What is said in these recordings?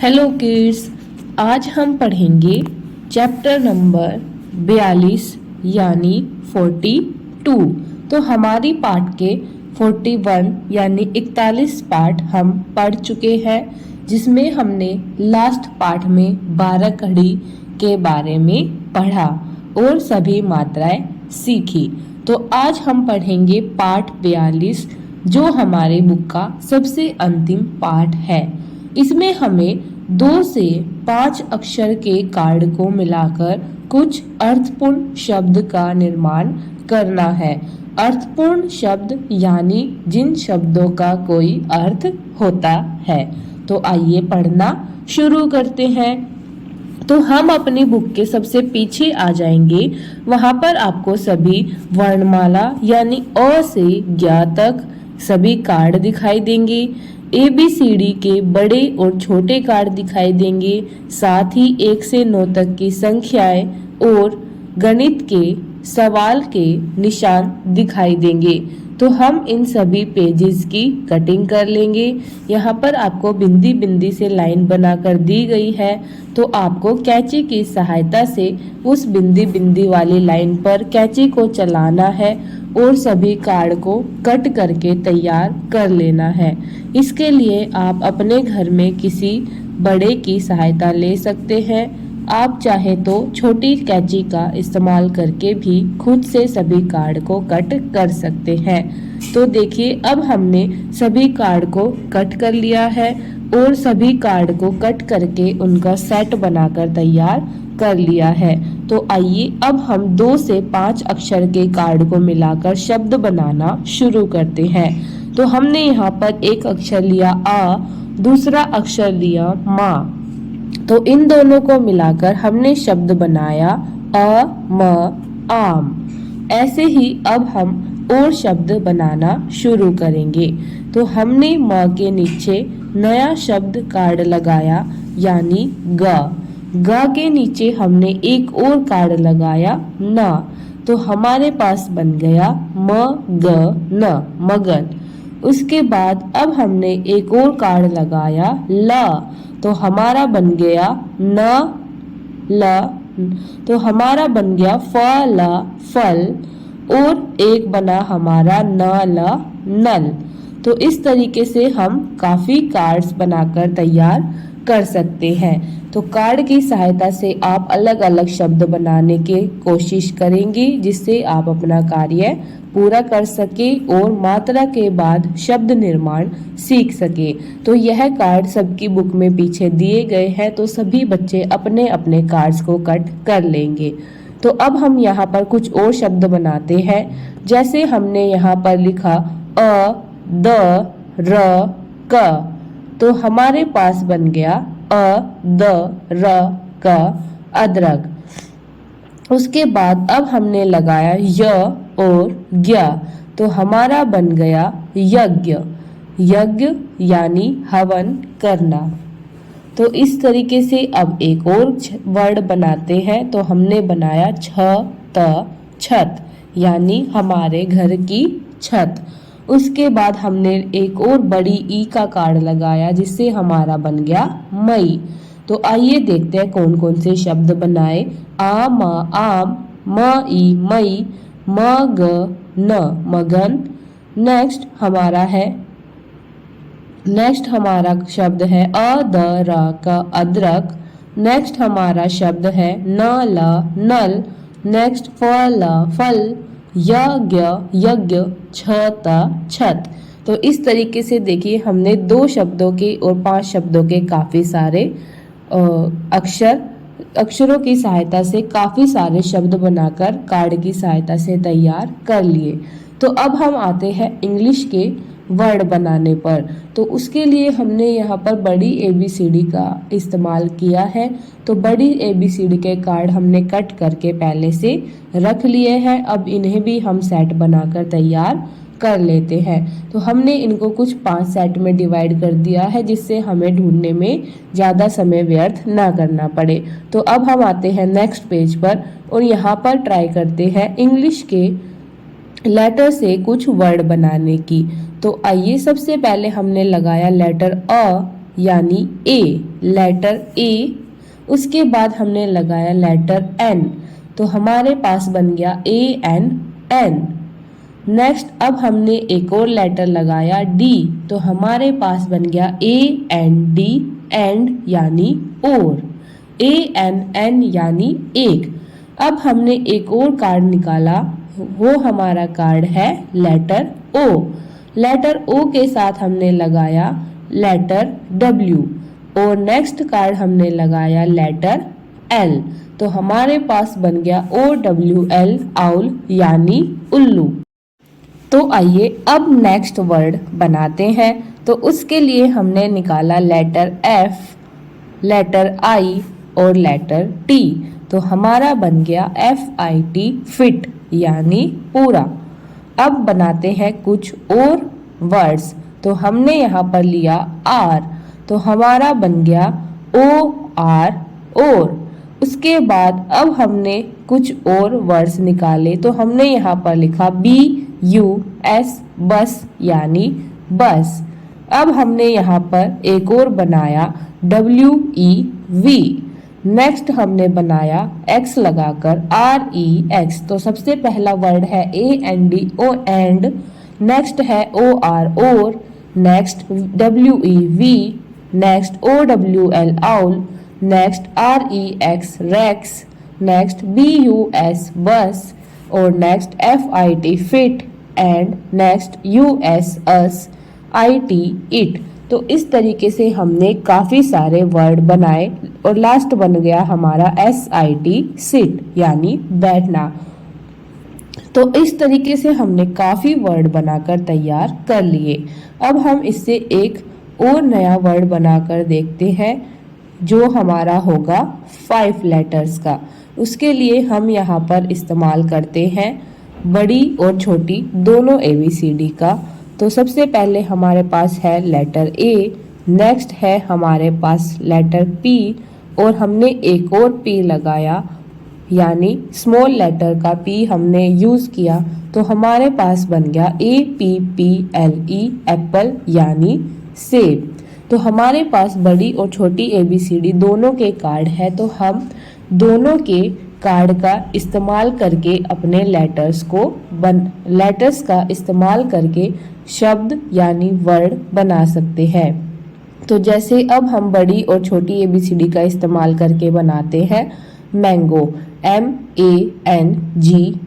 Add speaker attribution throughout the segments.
Speaker 1: Hello kids, आज हम पढ़ेंगे चैप्टर नंबर 42 यानी 42। तो हमारी पाठ के 41 यानी 41 पाठ हम पढ़ चुके हैं, जिसमें हमने लास्ट पाठ में 12 कड़ी के बारे में पढ़ा और सभी मात्राएं सीखी। तो आज हम पढ़ेंगे पाठ 42, जो हमारे बुक का सबसे अंतिम पाठ है। इसमें हमें 2 से 5 अक्षर के कार्ड को मिलाकर कुछ अर्थपूर्ण शब्द का निर्माण करना है। अर्थपूर्ण शब्द यानी जिन शब्दों का कोई अर्थ होता है। तो आइए पढ़ना शुरू करते हैं। तो हम अपनी बुक के सबसे पीछे आ जाएंगे। वहां पर आपको सभी वर्णमाला यानी अ से ज्ञ तक सभी कार्ड दिखाई देंगे। ABCD के बड़े और छोटे कार्ड दिखाई देंगे, साथ ही 1 से 9 तक की संख्याएं और गणित के सवाल के निशान दिखाई देंगे। तो हम इन सभी पेजेस की कटिंग कर लेंगे। यहाँ पर आपको बिंदी बिंदी से लाइन बनाकर दी गई है, तो आपको कैंची की सहायता से उस बिंदी बिंदी वाली लाइन पर कैंची को चलाना है और सभी कार्ड को कट करके तैयार कर लेना है। इसके लिए आप अपने घर में किसी बड़े की सहायता ले सकते हैं। आप चाहे तो छोटी कैंची का इस्तेमाल करके भी खुद से सभी कार्ड को कट कर सकते हैं। तो देखिए, अब हमने सभी कार्ड को कट कर लिया है और सभी कार्ड को कट करके उनका सेट बनाकर तैयार कर लिया है। तो आइए अब हम 2 से 5 अक्षर के कार्ड को मिलाकर शब्द बनाना शुरू करते हैं। तो हमने यहाँ पर एक अक्षर लिया आ, दूसरा अक्षर लिया मा। तो इन दोनों को मिलाकर हमने शब्द बनाया अ म आम। ऐसे ही अब हम और शब्द बनाना शुरू करेंगे। तो हमने म के नीचे नया शब्द कार्ड लगाया यानी ग। ग के नीचे हमने एक और कार्ड लगाया न। तो हमारे पास बन गया म ग न, मगन। उसके बाद अब हमने एक और कार्ड लगाया ल। तो हमारा बन गया न ल। तो हमारा बन गया फ ल, फल। और एक बना हमारा न ल, नल। तो इस तरीके से हम काफी कार्ड्स बनाकर तैयार कर सकते हैं। तो कार्ड की सहायता से आप अलग अलग शब्द बनाने की कोशिश करेंगे, जिससे आप अपना कार्य पूरा कर सके और मात्रा के बाद शब्द निर्माण सीख सके। तो यह कार्ड सबकी बुक में पीछे दिए गए हैं, तो सभी बच्चे अपने अपने कार्ड्स को कट कर लेंगे। तो अब हम यहाँ पर कुछ और शब्द बनाते हैं। जैसे हमने यहाँ पर लिखा अ द र क। तो हमारे पास बन गया अ द र क, अदरक। उसके बाद अब हमने लगाया य और ज्ञ। तो हमारा बन गया यज्ञ। यज्ञ यानी हवन करना। तो इस तरीके से अब एक और वर्ड बनाते हैं। तो हमने बनाया छ त छत, यानी हमारे घर की छत। उसके बाद हमने एक और बड़ी ई का कार्ड लगाया, जिससे हमारा बन गया मई। तो आइए देखते हैं कौन कौन से शब्द बनाए। आ म आम, म ई मई, म ग न, मगन। नेक्स्ट हमारा शब्द है अ द र का, अदरक। नेक्स्ट हमारा शब्द है न ल, नल। नेक्स्ट फ ल, फल। यज्ञ, यज्ञ। छ त छत। तो इस तरीके से देखिए, हमने 2 शब्दों के और 5 शब्दों के काफी सारे अक्षरों की सहायता से काफी सारे शब्द बनाकर कार्ड की सहायता से तैयार कर लिए। तो अब हम आते हैं इंग्लिश के वर्ड बनाने पर। तो उसके लिए हमने यहाँ पर बड़ी ABCD का इस्तेमाल किया है। तो बड़ी ABCD के कार्ड हमने कट करके पहले से रख लिए हैं। अब इन्हें भी हम सेट बनाकर तैयार कर लेते हैं। तो हमने इनको कुछ 5 सेट में डिवाइड कर दिया है, जिससे हमें ढूंढने में ज़्यादा समय व्यर्थ ना करना पड़े। तो अब हम आते हैं नेक्स्ट पेज पर और यहाँ पर ट्राई करते हैं इंग्लिश के लेटर से कुछ वर्ड बनाने की। तो आइए, सबसे पहले हमने लगाया लेटर अ। यानी ए, लेटर ए। उसके बाद हमने लगाया लेटर एन, तो हमारे पास बन गया ए एन एन। नेक्स्ट अब हमने एक और लेटर लगाया डी, तो हमारे पास बन गया ए एन डी, एंड यानी और, ए एन एन यानी एक। अब हमने एक और कार्ड निकाला, वो हमारा कार्ड है लेटर ओ। लेटर ओ के साथ हमने लगाया लेटर डब्ल्यू, और नेक्स्ट कार्ड हमने लगाया लेटर एल, तो हमारे पास बन गया OWL, आउल यानी उल्लू। तो आइए अब नेक्स्ट वर्ड बनाते हैं। तो उसके लिए हमने निकाला लेटर एफ, लेटर आई और लेटर टी, तो हमारा बन गया FIT, फिट यानी पूरा। अब बनाते हैं कुछ और वर्ड्स। तो हमने यहाँ पर लिया आर, तो हमारा बन गया OR, और। उसके बाद अब हमने कुछ और वर्ड्स निकाले, तो हमने यहाँ पर लिखा BUS, बस यानी बस। अब हमने यहाँ पर एक और बनाया WEV। नेक्स्ट हमने बनाया X लगाकर REX, तो सबसे पहला वर्ड है AND, एंड। नेक्स्ट है OR, or. Next WEV, next OWL, owl. Next REX, rex. Next BUS, bus, और next FIT, fit, and next US, us, IT, it. तो इस तरीके से हमने काफ़ी सारे वर्ड बनाए, और लास्ट बन गया हमारा SIT, सिट यानी बैठना। तो इस तरीके से हमने काफ़ी वर्ड बनाकर तैयार कर लिए। अब हम इससे एक और नया वर्ड बनाकर देखते हैं, जो हमारा होगा 5 लेटर्स का। उसके लिए हम यहाँ पर इस्तेमाल करते हैं बड़ी और छोटी दोनों ABCD का। तो सबसे पहले हमारे पास है लेटर A, नेक्स्ट है हमारे पास लेटर P, और हमने एक और P लगाया, यानी स्मॉल लेटर का P हमने यूज़ किया, तो हमारे पास बन गया APPLE, एप्पल यानी सेब। तो हमारे पास बड़ी और छोटी ABCD दोनों के कार्ड है, तो हम दोनों के कार्ड का इस्तेमाल करके अपने लेटर्स का इस्तेमाल करके शब्द यानी वर्ड बना सकते हैं। तो जैसे अब हम बड़ी और छोटी ABCD का इस्तेमाल करके बनाते हैं मैंगो, MANGO,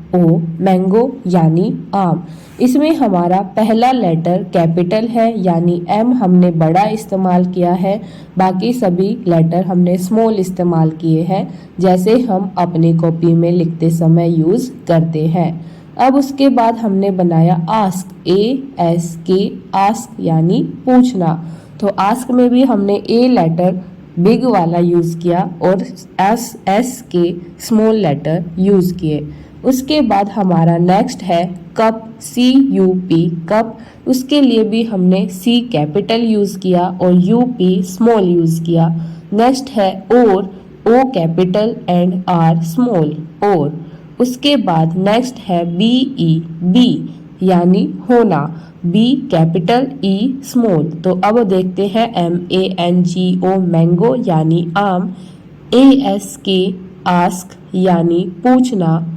Speaker 1: मैंगो यानी आम। इसमें हमारा पहला लेटर कैपिटल है, यानी M हमने बड़ा इस्तेमाल किया है, बाकी सभी लेटर हमने स्मॉल इस्तेमाल किए हैं, जैसे हम अपनी कॉपी में लिखते समय यूज़ करते हैं। अब उसके बाद हमने बनाया आस्क, ASK, आस्क यानी पूछना। तो आस्क में भी हमने A लेटर बिग वाला यूज़ किया और SK स्मॉल लेटर यूज़ किए। उसके बाद हमारा नेक्स्ट है कप, CUP, कप। उसके लिए भी हमने C कैपिटल यूज़ किया और UP स्मॉल यूज़ किया। नेक्स्ट है और, O capital and R small, और। उसके बाद नेक्स्ट है BE, बी यानी होना, B कैपिटल E स्मॉल। तो अब देखते हैं MANGO, मैंगो यानी आम, ASK आस्क यानी पूछना,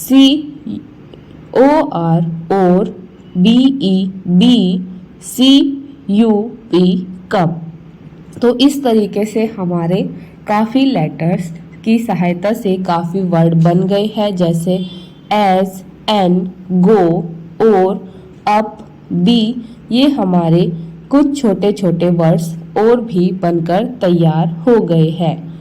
Speaker 1: COR और, BEB CUP कप। तो इस तरीके से हमारे काफ़ी लेटर्स की सहायता से काफ़ी वर्ड बन गए हैं, जैसे एज, एन, गो, और, अप, बी। ये हमारे कुछ छोटे छोटे वर्ड्स और भी बनकर तैयार हो गए हैं।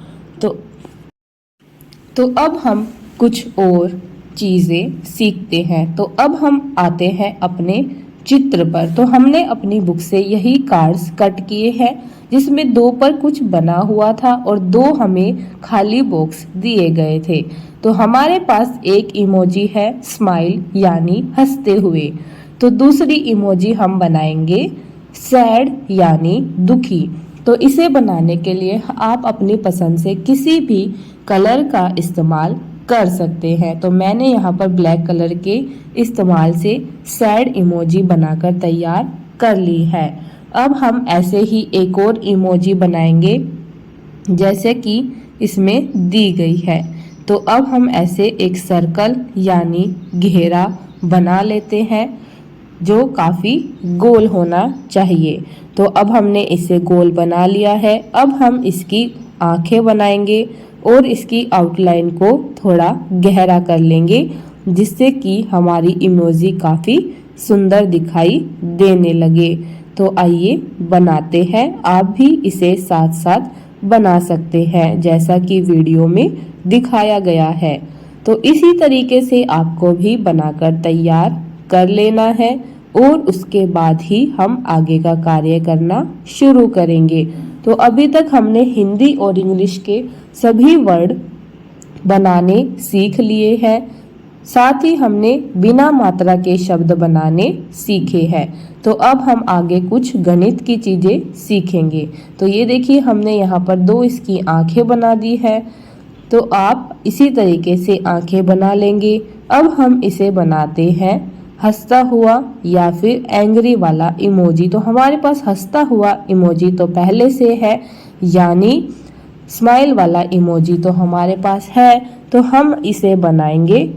Speaker 1: तो अब हम कुछ और चीज़ें सीखते हैं। तो अब हम आते हैं अपने चित्र पर। तो हमने अपनी बुक से यही कार्ड्स कट किए हैं, जिसमें 2 पर कुछ बना हुआ था और 2 हमें खाली बॉक्स दिए गए थे। तो हमारे पास एक इमोजी है स्माइल यानी हंसते हुए। तो दूसरी इमोजी हम बनाएंगे सैड यानी दुखी। तो इसे बनाने के लिए आप अपनी पसंद से किसी भी कलर का इस्तेमाल कर सकते हैं। तो मैंने यहाँ पर ब्लैक कलर के इस्तेमाल से सैड इमोजी बनाकर तैयार कर ली है। अब हम ऐसे ही एक और इमोजी बनाएंगे जैसे कि इसमें दी गई है। तो अब हम ऐसे एक सर्कल यानी घेरा बना लेते हैं जो काफ़ी गोल होना चाहिए। तो अब हमने इसे गोल बना लिया है। अब हम इसकी आंखें बनाएंगे और इसकी आउटलाइन को थोड़ा गहरा कर लेंगे जिससे कि हमारी इमोजी काफ़ी सुंदर दिखाई देने लगे। तो आइए बनाते हैं। आप भी इसे साथ साथ बना सकते हैं जैसा कि वीडियो में दिखाया गया है। तो इसी तरीके से आपको भी बनाकर तैयार कर लेना है और उसके बाद ही हम आगे का कार्य करना शुरू करेंगे। तो अभी तक हमने हिंदी और इंग्लिश के सभी वर्ड बनाने सीख लिए हैं। साथ ही हमने बिना मात्रा के शब्द बनाने सीखे हैं। तो अब हम आगे कुछ गणित की चीज़ें सीखेंगे। तो ये देखिए हमने यहाँ पर दो इसकी आंखें बना दी है। तो आप इसी तरीके से आंखें बना लेंगे। अब हम इसे बनाते हैं हंसता हुआ या फिर एंग्री वाला इमोजी। तो हमारे पास हंसता हुआ इमोजी तो पहले से है, यानी स्माइल वाला इमोजी तो हमारे पास है। तो हम इसे बनाएंगे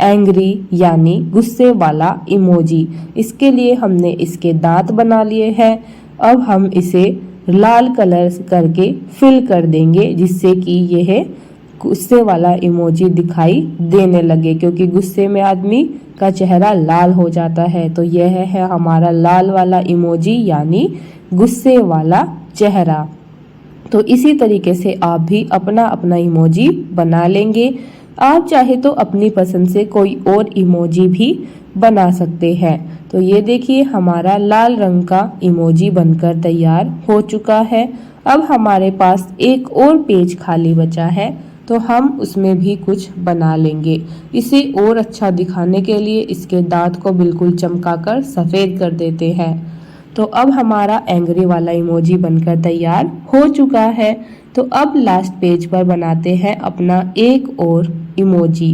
Speaker 1: एंग्री यानी गुस्से वाला इमोजी। इसके लिए हमने इसके दांत बना लिए हैं। अब हम इसे लाल कलर करके फिल कर देंगे जिससे कि यह गुस्से वाला इमोजी दिखाई देने लगे, क्योंकि गुस्से में आदमी का चेहरा लाल हो जाता है। तो यह है हमारा लाल वाला इमोजी यानी गुस्से वाला चेहरा। तो इसी तरीके से आप भी अपना अपना इमोजी बना लेंगे। आप चाहे तो अपनी पसंद से कोई और इमोजी भी बना सकते हैं। तो ये देखिए हमारा लाल रंग का इमोजी बनकर तैयार हो चुका है। अब हमारे पास एक और पेज खाली बचा है, तो हम उसमें भी कुछ बना लेंगे। इसे और अच्छा दिखाने के लिए इसके दांत को बिल्कुल चमकाकर सफ़ेद कर देते हैं। तो अब हमारा एंग्री वाला इमोजी बनकर तैयार हो चुका है। तो अब लास्ट पेज पर बनाते हैं अपना एक और इमोजी।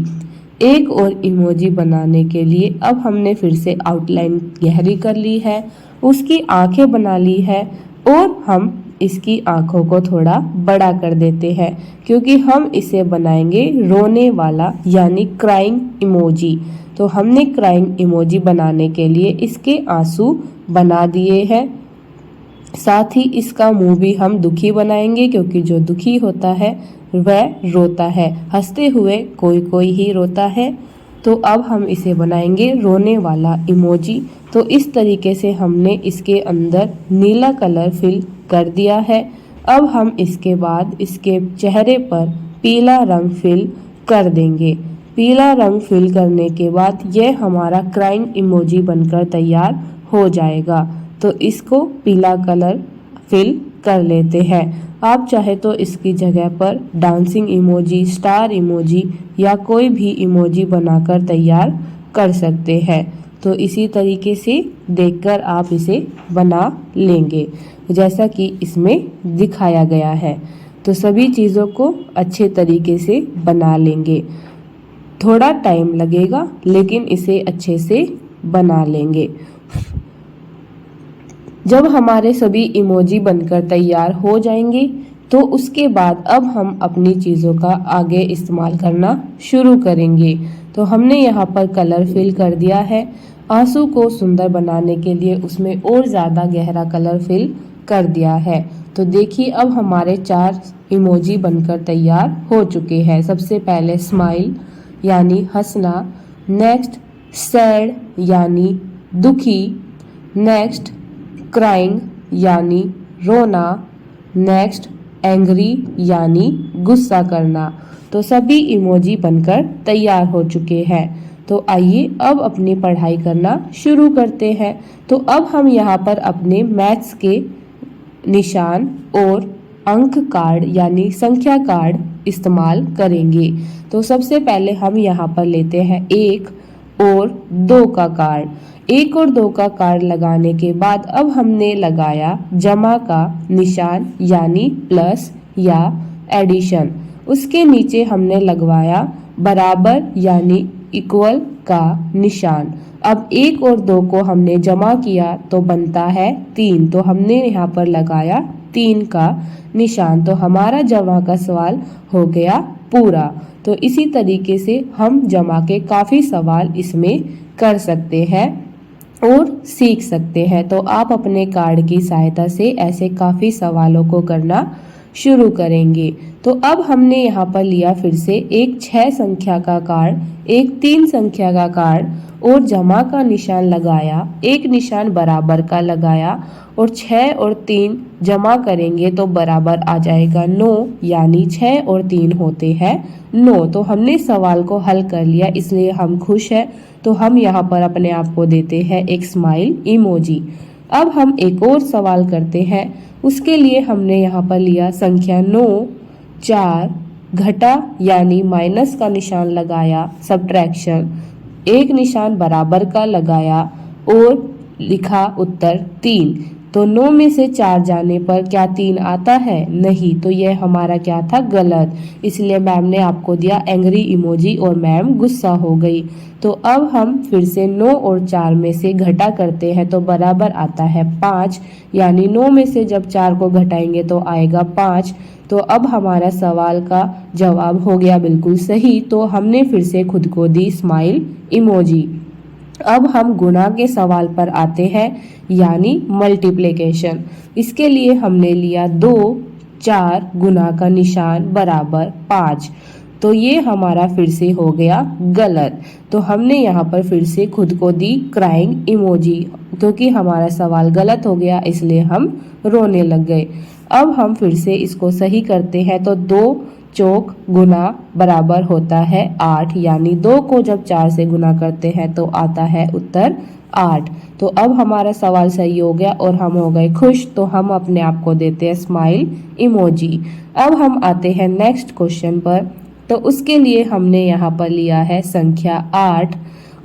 Speaker 1: एक और इमोजी बनाने के लिए अब हमने फिर से आउटलाइन गहरी कर ली है, उसकी आंखें बना ली है और हम इसकी आंखों को थोड़ा बड़ा कर देते हैं क्योंकि हम इसे बनाएंगे रोने वाला यानी क्राइंग इमोजी। तो हमने क्राइंग इमोजी बनाने के लिए इसके आंसू बना दिए हैं। साथ ही इसका मुंह भी हम दुखी बनाएंगे क्योंकि जो दुखी होता है वह रोता है, हंसते हुए कोई कोई ही रोता है। तो अब हम इसे बनाएंगे रोने वाला इमोजी। तो इस तरीके से हमने इसके अंदर नीला कलर फिल कर दिया है। अब हम इसके बाद इसके चेहरे पर पीला रंग फिल कर देंगे। पीला रंग फिल करने के बाद यह हमारा क्राइंग इमोजी बनकर तैयार हो जाएगा। तो इसको पीला कलर फिल कर लेते हैं। आप चाहे तो इसकी जगह पर डांसिंग इमोजी, स्टार इमोजी या कोई भी इमोजी बनाकर तैयार कर सकते हैं। तो इसी तरीके से देखकर आप इसे बना लेंगे जैसा कि इसमें दिखाया गया है। तो सभी चीज़ों को अच्छे तरीके से बना लेंगे। थोड़ा टाइम लगेगा लेकिन इसे अच्छे से बना लेंगे। जब हमारे सभी इमोजी बनकर तैयार हो जाएंगे तो उसके बाद अब हम अपनी चीज़ों का आगे इस्तेमाल करना शुरू करेंगे। तो हमने यहाँ पर कलर फिल कर दिया है। आंसू को सुंदर बनाने के लिए उसमें और ज़्यादा गहरा कलर फिल कर दिया है। तो देखिए अब हमारे 4 इमोजी बनकर तैयार हो चुके हैं। सबसे पहले स्माइल यानी हंसना, नेक्स्ट सैड यानी दुखी, नेक्स्ट क्राइंग यानी रोना, नेक्स्ट एंग्री यानी गुस्सा करना। तो सभी इमोजी बनकर तैयार हो चुके हैं। तो आइए अब अपनी पढ़ाई करना शुरू करते हैं। तो अब हम यहाँ पर अपने मैथ्स के निशान और अंक कार्ड यानी संख्या कार्ड इस्तेमाल करेंगे। तो सबसे पहले हम यहाँ पर लेते हैं 1 और 2 का कार्ड। 1 और 2 का कार्ड लगाने के बाद अब हमने लगाया जमा का निशान यानी प्लस या एडिशन। उसके नीचे हमने लगवाया बराबर यानी इक्वल का निशान। अब 1 और 2 को हमने जमा किया तो बनता है 3, तो हमने यहाँ पर लगाया 3 का निशान। तो हमारा जमा का सवाल हो गया पूरा। तो इसी तरीके से हम जमा के काफ़ी सवाल इसमें कर सकते हैं और सीख सकते हैं। तो आप अपने कार्ड की सहायता से ऐसे काफ़ी सवालों को करना शुरू करेंगे। तो अब हमने यहाँ पर लिया फिर से एक 6 संख्या का कार्ड, एक 3 संख्या का कार्ड और जमा का निशान लगाया, एक निशान बराबर का लगाया और 6 और 3 जमा करेंगे तो बराबर आ जाएगा 9, यानी 6 और 3 होते हैं 9। तो हमने सवाल को हल कर लिया, इसलिए हम खुश हैं। तो हम यहाँ पर अपने आप को देते हैं एक स्माइल इमोजी। अब हम एक और सवाल करते हैं। उसके लिए हमने यहाँ पर लिया संख्या 9, 4 घटा यानी माइनस का निशान लगाया, सब्ट्रैक्शन, एक निशान बराबर का लगाया और लिखा उत्तर 3। तो 9 में से 4 जाने पर क्या 3 आता है? नहीं। तो यह हमारा क्या था? गलत। इसलिए मैम ने आपको दिया एंग्री इमोजी और मैम गुस्सा हो गई। तो अब हम फिर से 9 और 4 में से घटा करते हैं तो बराबर आता है 5, यानी 9 में से जब 4 को घटाएंगे तो आएगा 5। तो अब हमारा सवाल का जवाब हो गया बिल्कुल सही। तो हमने फिर से खुद को दी स्माइल इमोजी। अब हम गुणा के सवाल पर आते हैं, यानी मल्टीप्लिकेशन। इसके लिए हमने लिया 2, 4 गुना का निशान बराबर 5। तो ये हमारा फिर से हो गया गलत। तो हमने यहाँ पर फिर से खुद को दी क्राइंग इमोजी, क्योंकि हमारा सवाल गलत हो गया इसलिए हम रोने लग गए। अब हम फिर से इसको सही करते हैं। तो 2 चौक गुना बराबर होता है 8, यानी 2 को जब 4 से गुना करते हैं तो आता है उत्तर 8। तो अब हमारा सवाल सही हो गया और हम हो गए खुश। तो हम अपने आप को देते हैं स्माइल इमोजी। अब हम आते हैं नेक्स्ट क्वेश्चन पर। तो उसके लिए हमने यहाँ पर लिया है संख्या 8,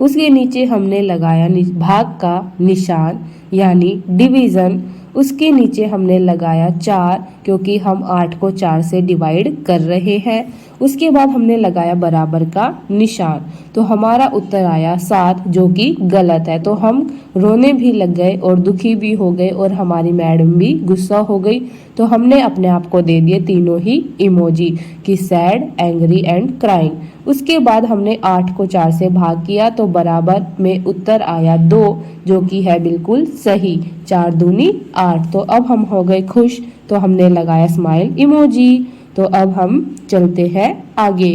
Speaker 1: उसके नीचे हमने लगाया भाग का निशान यानी डिवीज़न, उसके नीचे हमने लगाया 4, क्योंकि हम 8 को 4 से डिवाइड कर रहे हैं। उसके बाद हमने लगाया बराबर का निशान। तो हमारा उत्तर आया 7, जो कि गलत है। तो हम रोने भी लग गए और दुखी भी हो गए और हमारी मैडम भी गुस्सा हो गई। तो हमने अपने आप को दे दिए तीनों ही इमोजी कि सैड, एंग्री एंड क्राइंग। उसके बाद हमने 8 को 4 से भाग किया तो बराबर में उत्तर आया 2, जो कि है बिल्कुल सही। 4 दूनी 8। तो अब हम हो गए खुश। तो हमने लगाया स्माइल इमोजी। तो अब हम चलते हैं आगे।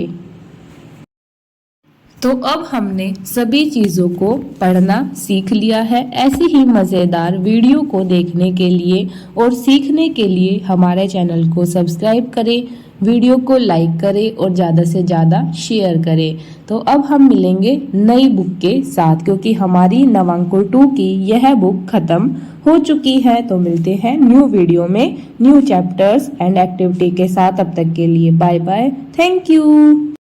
Speaker 1: तो अब हमने सभी चीज़ों को पढ़ना सीख लिया है। ऐसी ही मज़ेदार वीडियो को देखने के लिए और सीखने के लिए हमारे चैनल को सब्सक्राइब करें, वीडियो को लाइक करें और ज़्यादा से ज़्यादा शेयर करें। तो अब हम मिलेंगे नई बुक के साथ, क्योंकि हमारी नवांकुर 2 की यह बुक ख़त्म हो चुकी है। तो मिलते हैं न्यू वीडियो में न्यू चैप्टर्स एंड एक्टिविटी के साथ। अब तक के लिए बाय बाय, थैंक यू।